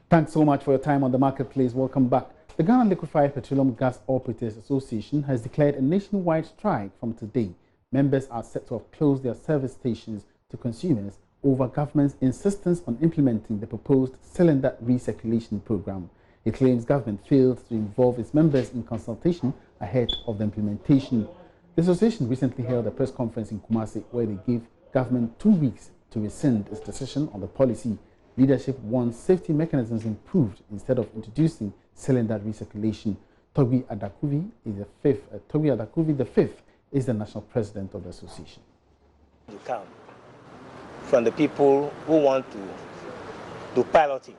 Thanks so much for your time on the marketplace. Welcome back. The Ghana Liquefied Petroleum Gas Operators Association has declared a nationwide strike from today. Members are set to have closed their service stations to consumers over government's insistence on implementing the proposed cylinder recirculation program. It claims government failed to involve its members in consultation ahead of the implementation. The association recently held a press conference in Kumasi where they gave government 2 weeks to rescind its decision on the policy. Leadership wants safety mechanisms improved instead of introducing cylinder recirculation. Toby Adakuvi is the fifth. Toby Adakuvi the fifth is the national president of the association. To come from the people who want to do piloting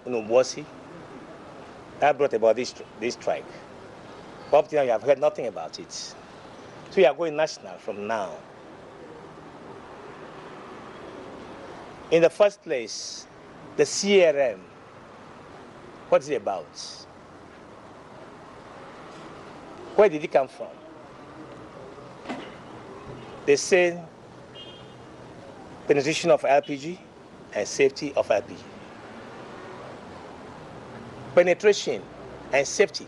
in Obuasi, that brought about this strike. Up to now, you have heard nothing about it. So we are going national from now. In the first place, the CRM, what is it about? Where did it come from? They say penetration of LPG and safety of LPG. Penetration and safety.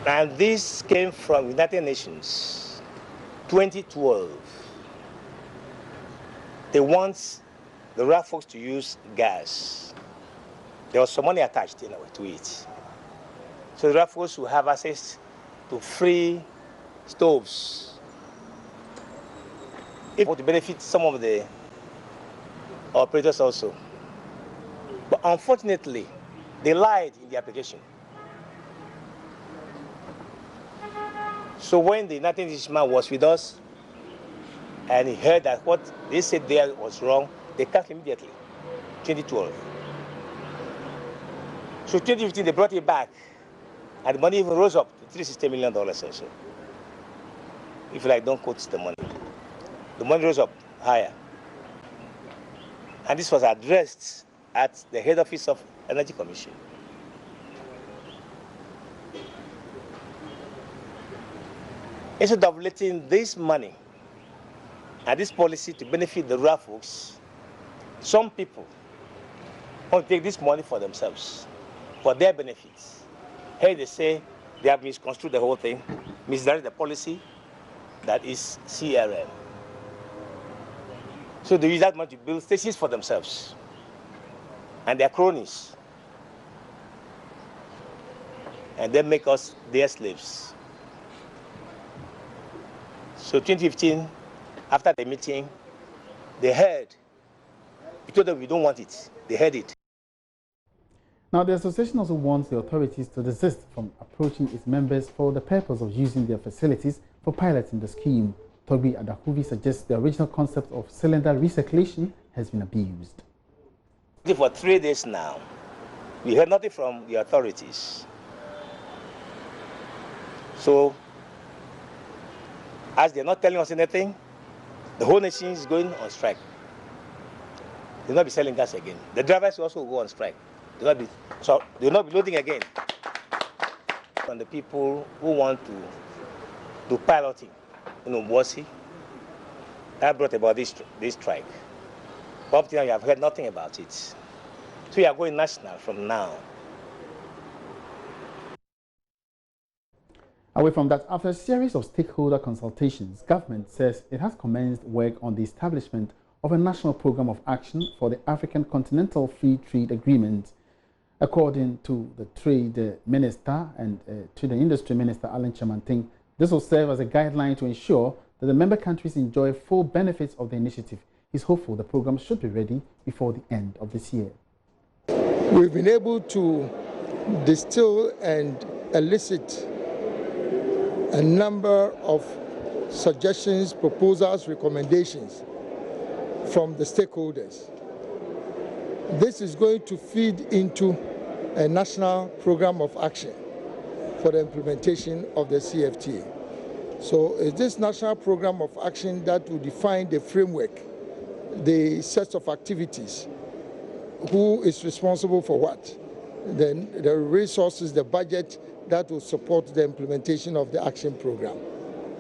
And this came from United Nations, 2012. They want the RAF folks to use gas. There was some money attached anyway to it. So the RAF folks will have access to free stoves. It would benefit some of the operators also. But unfortunately, they lied in the application. So when the United Nations man was with us, and he heard that what they said there was wrong, they cut immediately, 2012. So 2015, they brought it back, and the money even rose up to $360 million or so. If you like, don't quote the money. The money rose up higher. And this was addressed at the head office of Energy Commission. Instead of letting this money and this policy to benefit the rural folks, some people want to take this money for themselves, for their benefits. Here they say they have misconstrued the whole thing, misdirected the policy that is CRM. So they use that money to build stations for themselves and their cronies, and then make us their slaves. So 2015, after the meeting, they heard. We told them we don't want it. They heard it. Now, the association also wants the authorities to desist from approaching its members for the purpose of using their facilities for piloting the scheme. Toby Adakuvi suggests the original concept of cylinder recirculation has been abused. For 3 days now, we heard nothing from the authorities. So, as they're not telling us anything, the whole nation is going on strike. They'll not be selling gas again. The drivers will also go on strike. They'll not be loading again. From the people who want to do piloting in Obuasi, that brought about this strike. Up to now, you have heard nothing about it. So we are going national from now. Away from that, after a series of stakeholder consultations, government says it has commenced work on the establishment of a national program of action for the African Continental Free Trade Agreement. According to the Trade Minister and to the Industry Minister, Alan Chamanting, this will serve as a guideline to ensure that the member countries enjoy full benefits of the initiative. He's hopeful the program should be ready before the end of this year. We've been able to distill and elicit a number of suggestions, proposals, recommendations from the stakeholders. This is going to feed into a national program of action for the implementation of the CFTA. So it's this national program of action that will define the framework, the sets of activities, who is responsible for what, then the resources, the budget that will support the implementation of the action program.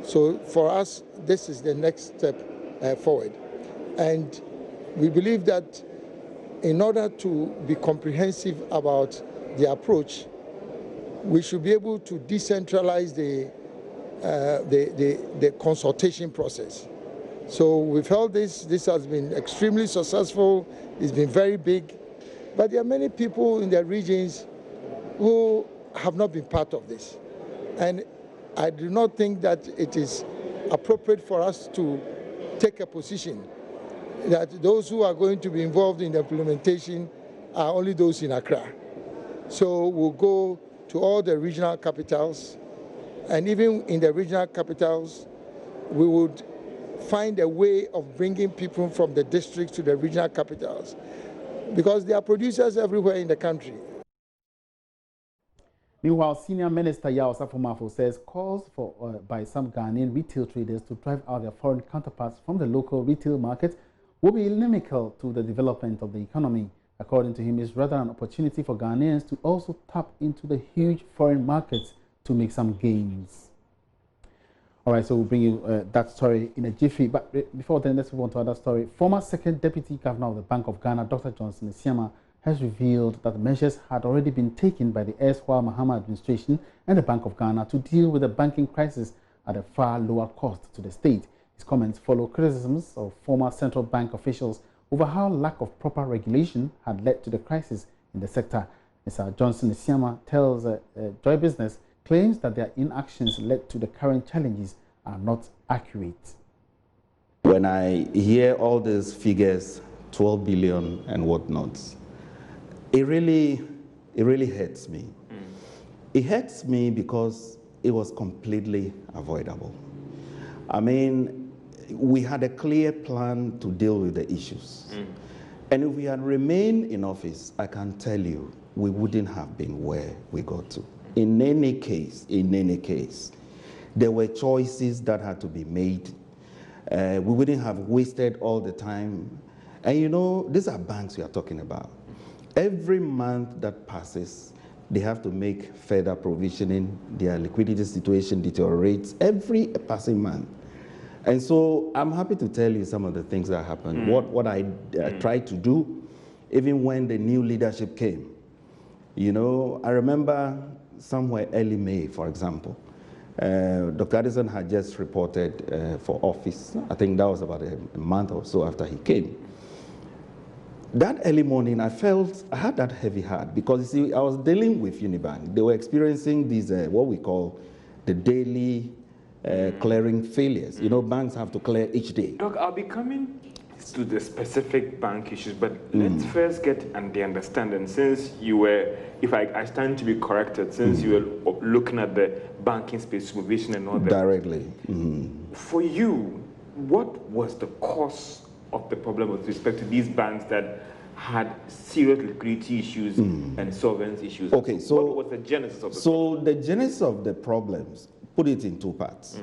So for us, this is the next step forward. And We believe that in order to be comprehensive about the approach, we should be able to decentralize the consultation process. So we've held this has been extremely successful, it's been very big, but there are many people in their regions who have not been part of this. And I do not think that it is appropriate for us to take a position that those who are going to be involved in the implementation are only those in Accra. So we'll go to all the regional capitals, and even in the regional capitals, we would find a way of bringing people from the districts to the regional capitals, because there are producers everywhere in the country. Meanwhile, Senior Minister Yao Safo says calls by some Ghanaian retail traders to drive out their foreign counterparts from the local retail market will be inimical to the development of the economy. According to him, it's rather an opportunity for Ghanaians to also tap into the huge foreign markets to make some gains. All right, so we'll bring you that story in a jiffy. But before then, let's move on to another story. Former Second Deputy Governor of the Bank of Ghana, Dr. Johnson Isiama, has revealed that measures had already been taken by the erstwhile Mahama administration and the Bank of Ghana to deal with the banking crisis at a far lower cost to the state. His comments follow criticisms of former central bank officials over how lack of proper regulation had led to the crisis in the sector. Mr. Johnson Isiama tells Joy Business claims that their inactions led to the current challenges are not accurate. When I hear all these figures, 12 billion and whatnot, it really hurts me. It hurts me because it was completely avoidable. I mean, we had a clear plan to deal with the issues. And if we had remained in office, I can tell you, we wouldn't have been where we got to. In any case, there were choices that had to be made. We wouldn't have wasted all the time. And you know, these are banks we are talking about. Every month that passes, they have to make further provisioning. Their liquidity situation deteriorates every passing month. And so I'm happy to tell you some of the things that happened. What I tried to do, even when the new leadership came. You know, I remember somewhere early May, for example, Dr. Addison had just reported for office. I think that was about a month or so after he came. That early morning, I had that heavy heart because, you see, I was dealing with Unibank. They were experiencing these, what we call the daily clearing failures. You know, banks have to clear each day. Doc, I'll be coming to the specific bank issues, but let's first get the understanding. Since you were, if I stand to be corrected, since you were looking at the banking space supervision and all that. Directly. For you, what was the cause of the problem with respect to these banks that had serious liquidity issues and solvency issues? Okay, so what was the genesis of the problem? The genesis of the problems, put it in two parts.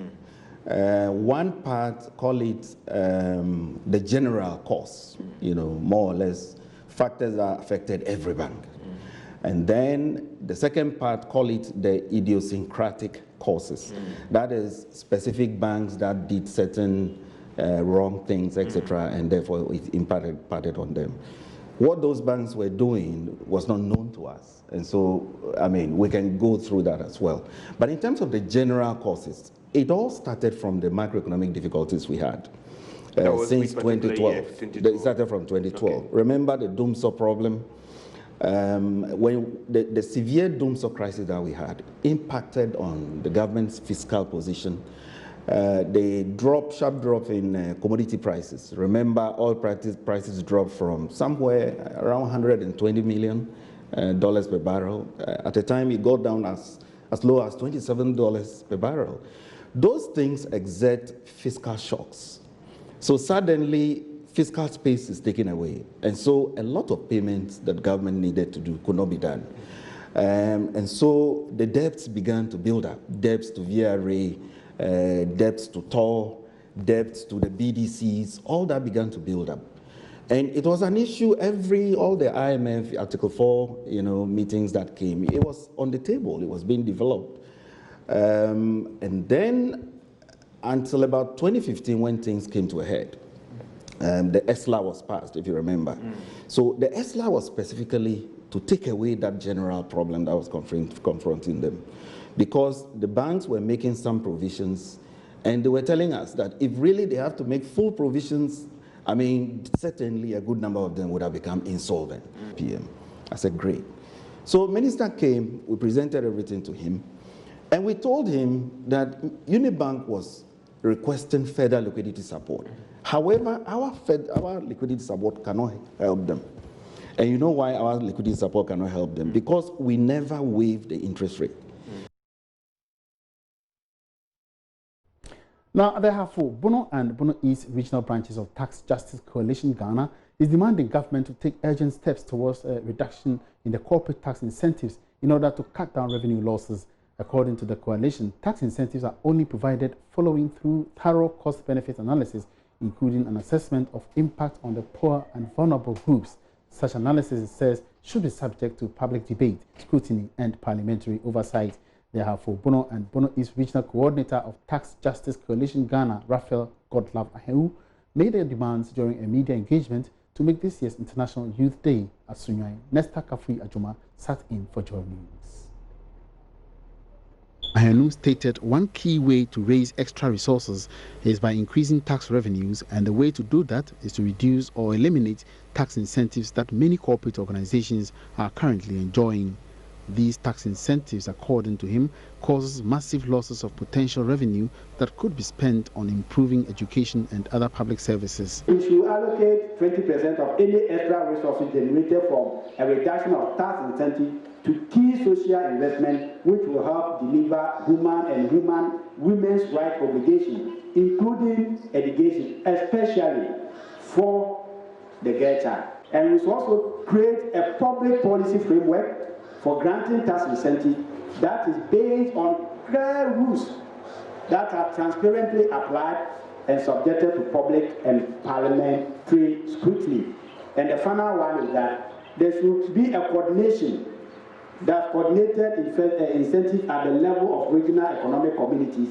One part, call it the general cause, you know, more or less factors that affected every bank. And then the second part, call it the idiosyncratic causes. That is specific banks that did certain wrong things, etc., and therefore it impacted on them. What those banks were doing was not known to us. And so, I mean, we can go through that as well. But in terms of the general causes, it all started from the macroeconomic difficulties we had since 2012. It started from 2012. Okay. Remember the doomsaw problem? When the severe doomsaw crisis that we had impacted on the government's fiscal position. The sharp drop in commodity prices. Remember, oil prices dropped from somewhere around $120 million per barrel. At the time, it got down as low as $27 per barrel. Those things exert fiscal shocks. So suddenly, fiscal space is taken away. And so a lot of payments that government needed to do could not be done. And so the debts began to build up. Debts to VRA, debts to TOR, debts to the BDCs, all that began to build up. And it was an issue all the IMF Article 4, meetings that came, it was on the table, it was being developed. And then until about 2015 when things came to a head, the ESLA was passed, if you remember. So the ESLA was specifically to take away that general problem that was confronting them, because the banks were making some provisions, and they were telling us that if really they have to make full provisions, I mean, certainly a good number of them would have become insolvent. PM. I said, great. So Minister came, we presented everything to him, and we told him that Unibank was requesting further liquidity support. However, our liquidity support cannot help them. And you know why our liquidity support cannot help them? Because we never waived the interest rate. Now, therefore, Bono and Bono East regional branches of Tax Justice Coalition Ghana is demanding government to take urgent steps towards a reduction in the corporate tax incentives in order to cut down revenue losses. According to the coalition, tax incentives are only provided following through thorough cost-benefit analysis, including an assessment of impact on the poor and vulnerable groups. Such analysis, it says, should be subject to public debate, scrutiny, and parliamentary oversight. Therefore, Bono and Bono East Regional Coordinator of Tax Justice Coalition Ghana, Raphael Godlove Ahew, made their demands during a media engagement to make this year's International Youth Day at Sunyai. Nesta Kafui Ajuma sat in for JoyNews. Ahew stated one key way to raise extra resources is by increasing tax revenues, and the way to do that is to reduce or eliminate tax incentives that many corporate organizations are currently enjoying. These tax incentives, according to him, causes massive losses of potential revenue that could be spent on improving education and other public services. We should allocate 20% of any extra resources generated from a reduction of tax incentive to key social investment which will help deliver human and women's rights obligations, including education, especially for the girl child. And we should also create a public policy framework for granting tax incentive that is based on clear rules that are transparently applied and subjected to public and parliamentary scrutiny. And the final one is that there should be a coordination, that coordinated incentives at the level of regional economic communities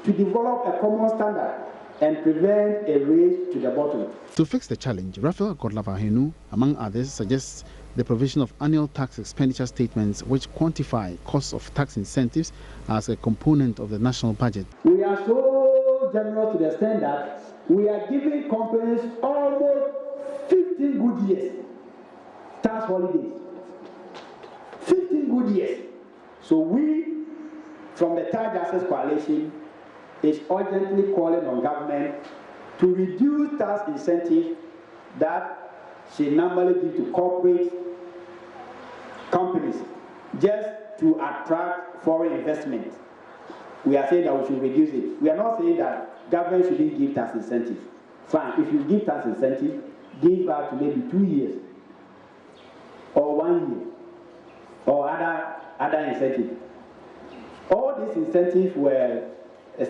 to develop a common standard and prevent a race to the bottom. To fix the challenge, Raphael Godlove Ahew, among others, suggests the provision of annual tax expenditure statements which quantify costs of tax incentives as a component of the national budget. We are so generous to the extent that we are giving companies almost 15 good years tax holidays. 15 good years. So we, from the Tax Justice Coalition, is urgently calling on government to reduce tax incentives that she normally gives to corporate companies just to attract foreign investment. We are saying that we should reduce it. We are not saying that government shouldn't give tax incentives. Fine, if you give tax incentives, give back to maybe 2 years or 1 year or other incentives. All these incentives were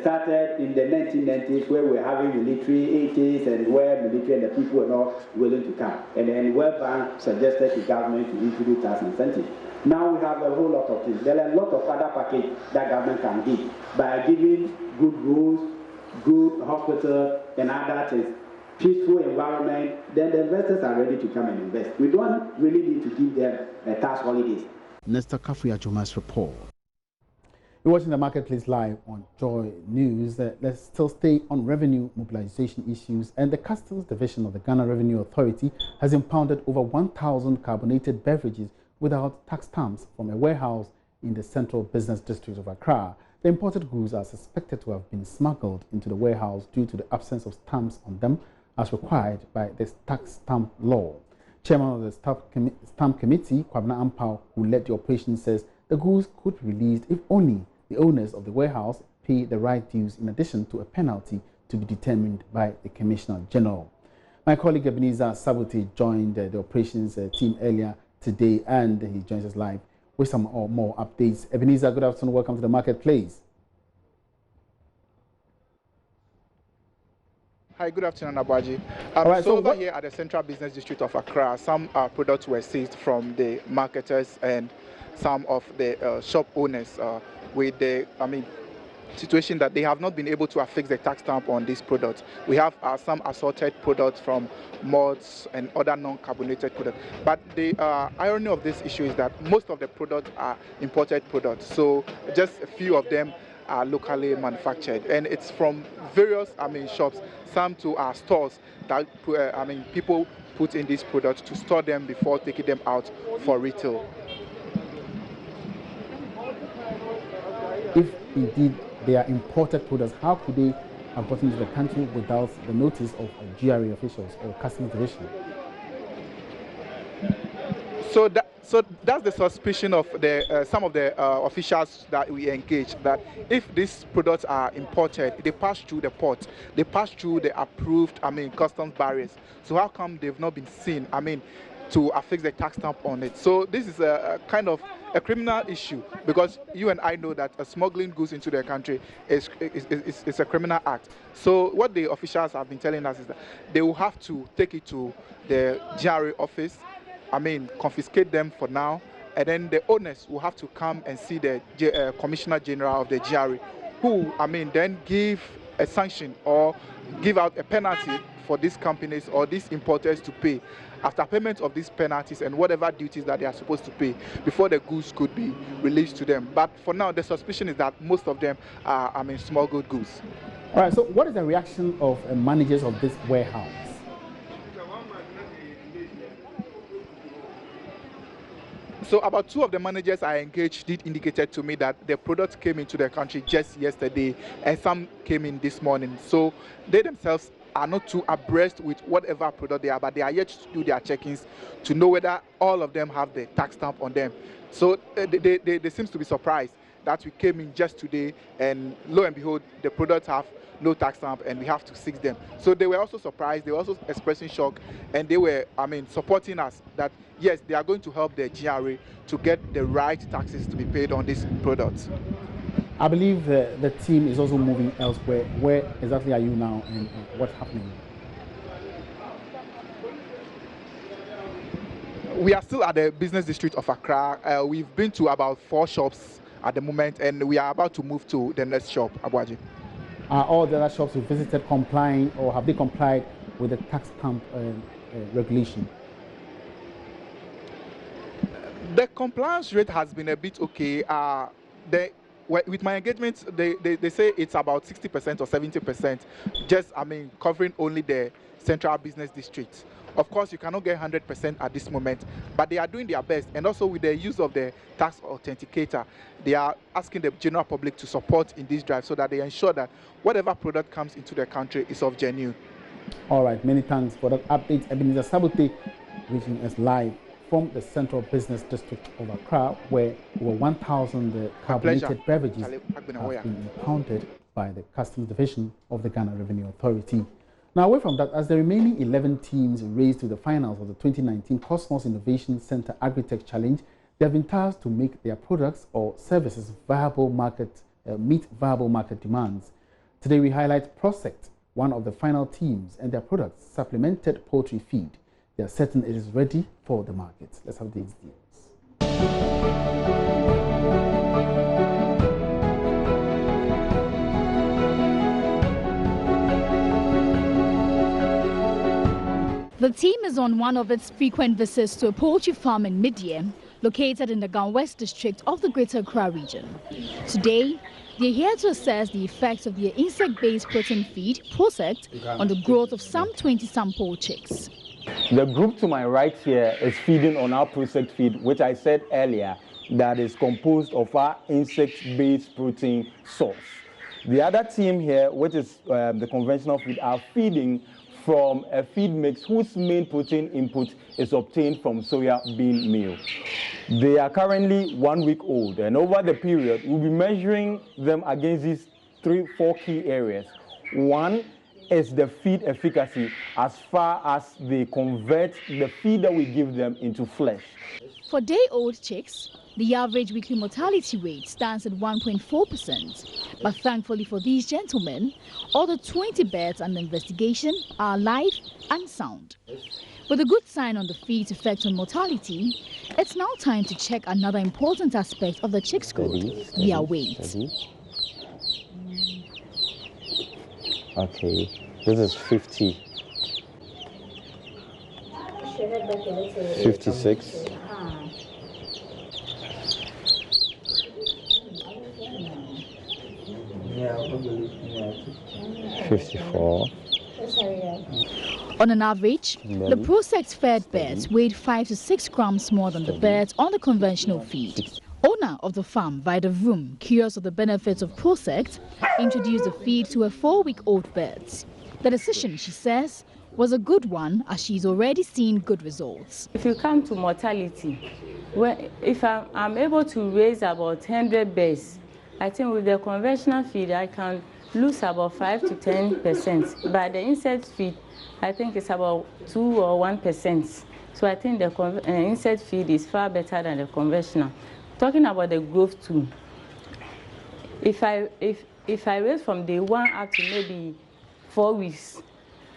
started in the 1990s, where we were having military 80s and where military and the people were not willing to come. And then World Bank suggested to government to introduce tax incentives. Now we have a whole lot of things. There are a lot of other packages that government can give by giving good roads, good hospitals, and other things, peaceful environment. Then the investors are ready to come and invest. We don't really need to give them tax holidays. Nesta Kafui Ajuma's report. You're watching the Marketplace live on Joy News. Let's still stay on revenue mobilization issues. And the Customs Division of the Ghana Revenue Authority has impounded over 1,000 carbonated beverages without tax stamps from a warehouse in the Central Business District of Accra. The imported goods are suspected to have been smuggled into the warehouse due to the absence of stamps on them as required by the tax stamp law. Chairman of the Stamp Committee, Kwabena Ampao, who led the operation, says the goods could be released if only the owners of the warehouse pay the right dues in addition to a penalty to be determined by the Commissioner General. My colleague Ebenezer Sabote joined the operations team earlier today, and he joins us live with some more updates. Ebenezer, good afternoon. Welcome to the Marketplace. Hi, good afternoon, Abaji. Right, so over here at the Central Business District of Accra, some products were seized from the marketers and some of the shop owners with the, situation that they have not been able to affix the tax stamp on these products. We have some assorted products from mods and other non-carbonated products. But the irony of this issue is that most of the products are imported products. So just a few of them are locally manufactured, and it's from various shops, some to our stores that people put in these products to store them before taking them out for retail. If indeed they are imported products, how could they have gotten into the country without the notice of GRA officials or customs division? So that's the suspicion of the some of the officials that we engage, that if these products are imported, they pass through the port, they pass through the approved customs barriers. So how come they've not been seen to affix the tax stamp on it? So this is a kind of a criminal issue, because you and I know that smuggling goods into the country is a criminal act. So what the officials have been telling us is that they will have to take it to the GRA office, confiscate them for now, and then the owners will have to come and see the Commissioner General of the GRA, who then give a sanction or give out a penalty for these companies or these importers to pay. After payment of these penalties and whatever duties that they are supposed to pay, before the goods could be released to them. But for now, the suspicion is that most of them are smuggled goods. All right, so what is the reaction of managers of this warehouse? So about 2 of the managers I engaged indicated to me that the products came into the country just yesterday and some came in this morning. So they themselves are not too abreast with whatever product they are, but they are yet to do their check-ins to know whether all of them have the tax stamp on them. So they seem to be surprised that we came in just today, and lo and behold, the products have no tax stamp and we have to seize them. So they were also surprised, they were also expressing shock, and they were supporting us that yes, they are going to help the GRA to get the right taxes to be paid on these products. I believe the team is also moving elsewhere. Where exactly are you now, and what's happening? We are still at the business district of Accra. We've been to about 4 shops at the moment, and we are about to move to the next shop, Abuaji. Are all the other shops we visited complying, or have they complied with the tax stamp regulation? The compliance rate has been a bit okay. With my engagements, they say it's about 60% or 70%, just covering only the central business district. Of course, you cannot get 100% at this moment, but they are doing their best. And also with the use of the tax authenticator, they are asking the general public to support in this drive so that they ensure that whatever product comes into the country is of genuine. All right, many thanks for that update. Ebenezer Sabote reaching us live from the Central Business District of Accra, where over 1,000 carbonated beverages have been impounded by the Customs Division of the Ghana Revenue Authority. Now, away from that, as the remaining 11 teams race to the finals of the 2019 Cosmos Innovation Center Agrotech Challenge, they have been tasked to make their products or services meet viable market demands. Today, we highlight Prosect, one of the final teams, and their products, supplemented poultry feed. They are certain it is ready for the market. Let's have these deals. The team is on one of its frequent visits to a poultry farm in Midyea, located in the Gan West district of the Greater Accra region. Today, they are here to assess the effects of their insect-based protein feed, Prosect, on the growth of some 20-some poultry chicks. The group to my right here is feeding on our Prosect feed, which I said earlier, that is composed of our insect-based protein source. The other team here, which is the conventional feed, are feeding from a feed mix whose main protein input is obtained from soya bean meal. They are currently 1 week old, and over the period, we'll be measuring them against these 3-4 key areas. One is the feed efficacy as far as they convert the feed that we give them into flesh. For day-old chicks, the average weekly mortality rate stands at 1.4%. But thankfully for these gentlemen, all the 20 birds under investigation are alive and sound. With a good sign on the feed's effect on mortality, it's now time to check another important aspect of the chicks' growth, their weight. Okay, this is 50. 56. 54. On an average, the processed-fed birds weighed 5 to 6 grams more than the birds on the conventional feed. Owner of the farm, Vida Vroom, curious of the benefits of processed, introduced the feed to her 4-week-old birds. The decision, she says, was a good one as she's already seen good results. If you come to mortality, if I'm able to raise about 100 birds, I think with the conventional feed I can lose about 5 to 10%. But the insect feed, I think it's about 2 or 1%. So I think the insect feed is far better than the conventional. Talking about the growth too, if I raise from day 1 up to maybe 4 weeks,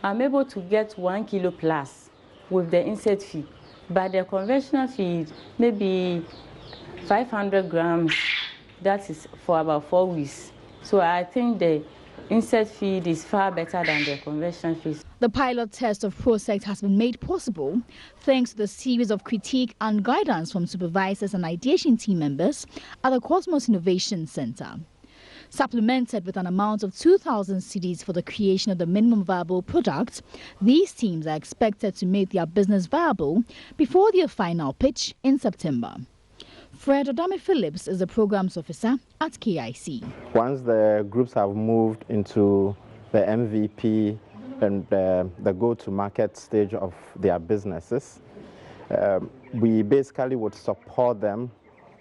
I'm able to get 1 kilo plus with the insect feed. But the conventional feed, maybe 500 grams, that is for about 4 weeks. So I think the insect feed is far better than the conventional feed. The pilot test of processed has been made possible thanks to the series of critique and guidance from supervisors and ideation team members at the Cosmos Innovation Center. Supplemented with an amount of 2,000 cedis for the creation of the minimum viable product, these teams are expected to make their business viable before their final pitch in September. Fred Odame Phillips is the programs officer at KIC. Once the groups have moved into the MVP and the go-to-market stage of their businesses, we basically would support them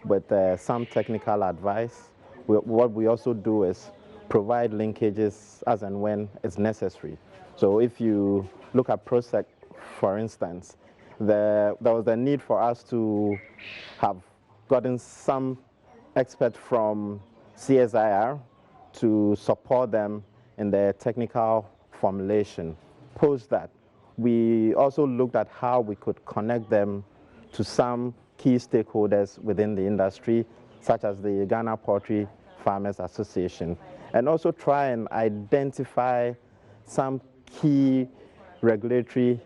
with some technical advice. What we also do is provide linkages as and when it's necessary. So if you look at PROSEC, for instance, there was a need for us to have gotten some expert from CSIR to support them in their technical formulation. Post that, we also looked at how we could connect them to some key stakeholders within the industry, such as the Ghana Poultry Farmers Association, and also try and identify some key regulatory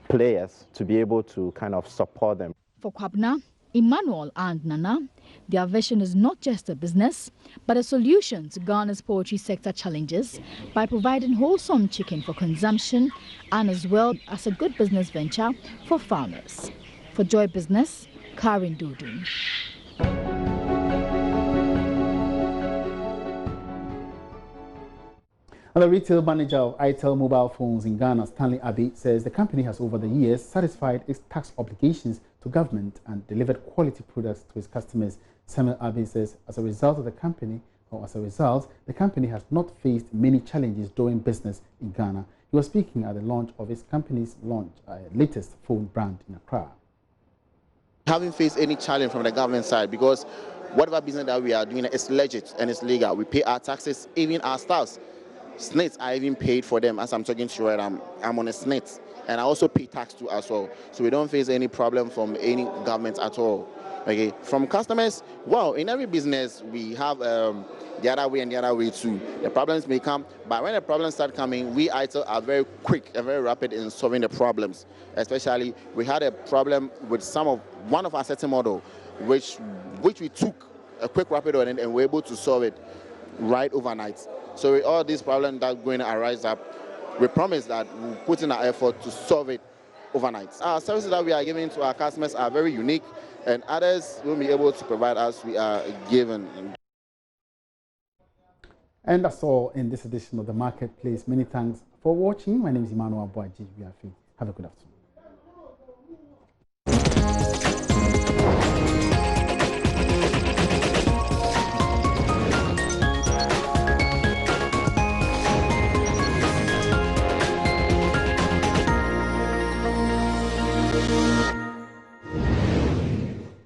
players to be able to kind of support them. For Kwabna, Emmanuel and Nana, their vision is not just a business, but a solution to Ghana's poultry sector challenges by providing wholesome chicken for consumption and as well as a good business venture for farmers. For Joy Business, Karen Dodu. And the retail manager of ITEL Mobile Phones in Ghana, Stanley Abbey, says the company has over the years satisfied its tax obligations to government and delivered quality products to its customers. Samuel Abbey says the company has not faced many challenges doing business in Ghana. He was speaking at the launch of his company's latest phone brand in Accra. Haven't faced any challenge from the government side because whatever business that we are doing is legit and it's legal. We pay our taxes, even our staffs. SNITs, I even paid for them as I'm talking to you right. I'm on a SNIT, and I also pay tax too as well. So we don't face any problem from any government at all. Okay, from customers, well, in every business we have the other way and the other way too. The problems may come, but when the problems start coming, we ITEL are very quick and very rapid in solving the problems. Especially, we had a problem with one of our setting model, which we took a quick rapid on and we're able to solve it right overnight. So with all these problems that are going to arise up, we promise that we'll put in our effort to solve it overnight. Our services that we are giving to our customers are very unique, and others will be able to provide us, we are given. And that's all in this edition of The Marketplace. Many thanks for watching. My name is Emmanuel Boaji. Have a good afternoon.